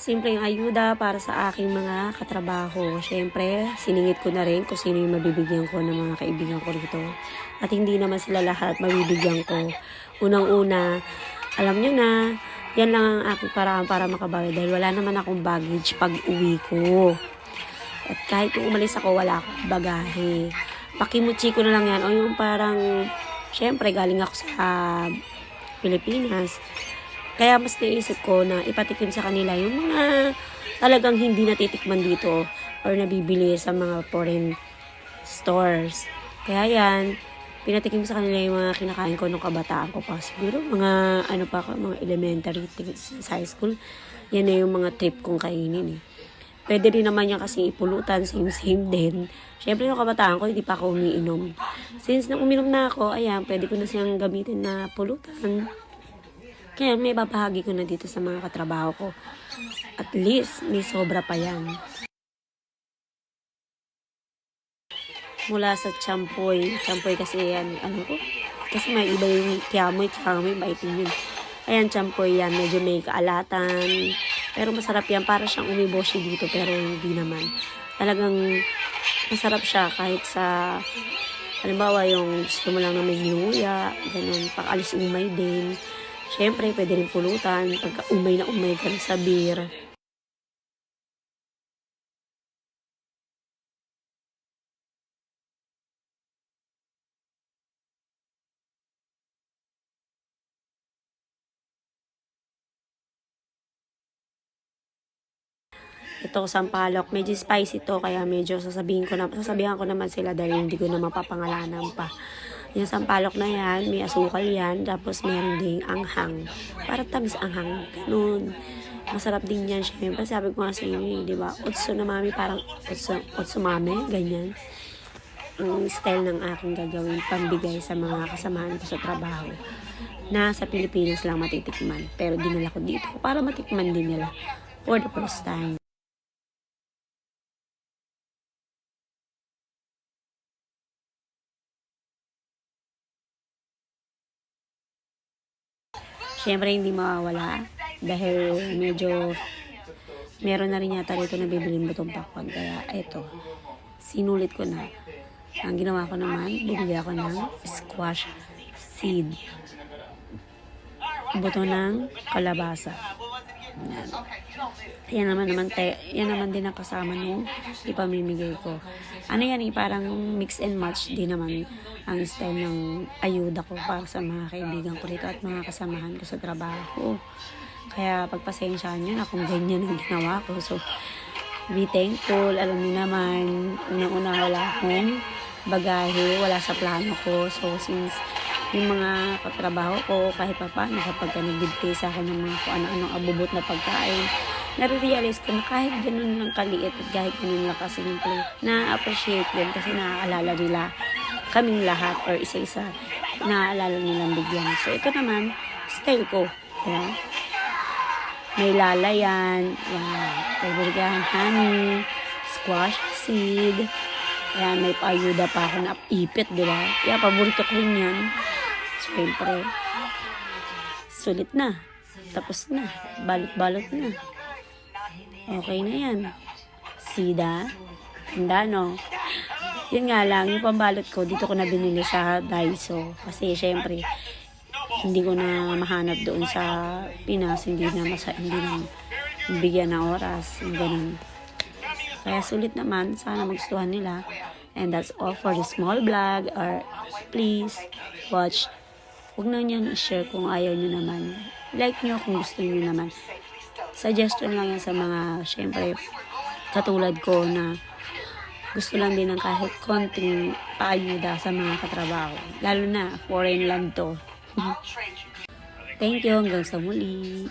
simpleng ayuda para sa aking mga katrabaho. Siyempre, siningit ko na rin kung sino yung mabibigyan ko ng mga kaibigan ko rito. At hindi naman sila lahat mabibigyan ko. Unang-una, alam nyo na, yan lang ang aking paraan para makabawi dahil wala naman akong baggage pag uwi ko. At kahit kung umalis ako, wala akong bagahe. Pakimuchi ko na lang yan. O yung parang, siyempre, galing ako sa Pilipinas. Kaya mas naisip ko na ipatikim sa kanila yung mga talagang hindi natitikman dito or nabibili sa mga foreign stores. Kaya yan, pinatikim sa kanila yung mga kinakain ko nung kabataan ko pa. Siguro mga mga elementary things sa high school. Yan na yung mga trip kong kainin eh. Pwede rin naman yan kasi ipulutan, same din. Siyempre nung kabataan ko, hindi pa ako umiinom. Since nang uminom na ako, ayan, pwede ko na siyang gamitin na pulutan. Kaya may babahagi ko na dito sa mga katrabaho ko. At least, may sobra pa yan. Mula sa champoy. Champoy kasi yan, alam ko. Kasi may iba yung kiamoy, maitim yun. Ayan, champoy yan. Medyo may kaalatan. Pero masarap yan. Para siyang umiboshi dito, pero hindi naman. Talagang masarap siya kahit sa, halimbawa, yung gusto mo lang na may ginuya, ganun, pang-alis umay din. Siyempre, pwede rin pulutan. Pagka umay na umay ka sa beer. Ito, sampalok. Medyo spicy to, kaya medyo sasabihan ko naman sila dahil hindi ko na mapapangalanan pa. Yung sampalok na yan, may asukal yan, tapos meron ding anghang. Para tamis anghang. Ganun. Masarap din yan, syempre. Sabi ko nga sa inyo, di ba? Otso na mami, parang otso mami, ganyan. Ang style ng aking gagawin, pambigay sa mga kasamahan ko sa trabaho na sa Pilipinas lang matitikman. Pero dinala ko dito para matikman din nila for the first time. Siyempre, hindi mawawala dahil medyo meron na rin yata rito na bibilin butong pakwan. Kaya, eto, sinulit ko na. Ang ginawa ko naman, bumili ako ng squash seed. Buto ng kalabasa. Yan naman din ang kasama nung ipamimigay ko. Ano yan parang mix and match din naman ang style ng ayuda ko para sa mga kaibigan ko rito at mga kasamahan ko sa trabaho. Kaya pagpasensyaan nyo na kung ganyan ang ginawa ko. So, be thankful. Alam niyo naman, unang-una wala akong bagahe, wala sa plano ko. So, since yung mga katrabaho ko, kahit pa paano, kapag nagbibigay sa akin ng mga kung ano-anong abubot na pagkain, nare-realize ko na kahit ganun lang kaliit at kahit ganun lang kasimple, na-appreciate din kasi naaalala nila kaming lahat or isa-isa, naaalala nilang bigyan. So, ito naman, style ko. Diba? May lalayan, yan, pabigyan, honey, squash seed, yan, may paayuda pa ako na ipit, diba? Kaya paborito ko rin yan. Siyempre, sulit na. Tapos na. Balot-balot na. Okay na yan. Sida. Tanda, no? Yun nga lang, yung pambalot ko, dito ko na binili sa Daiso. Kasi, siyempre, hindi ko na mahanap doon sa Pinas. Hindi na bigyan ng oras. Ganun. Kaya sulit naman. Sana magustuhan nila. And that's all for the small vlog. Or please watch. Huwag na nyo i-share kung ayaw nyo naman. Like nyo kung gusto nyo naman. Suggestion lang yan sa mga, syempre, katulad ko na gusto lang din ng kahit konting paayuda sa mga katrabaho. Lalo na, foreign land to. Thank you. Hanggang sa muli.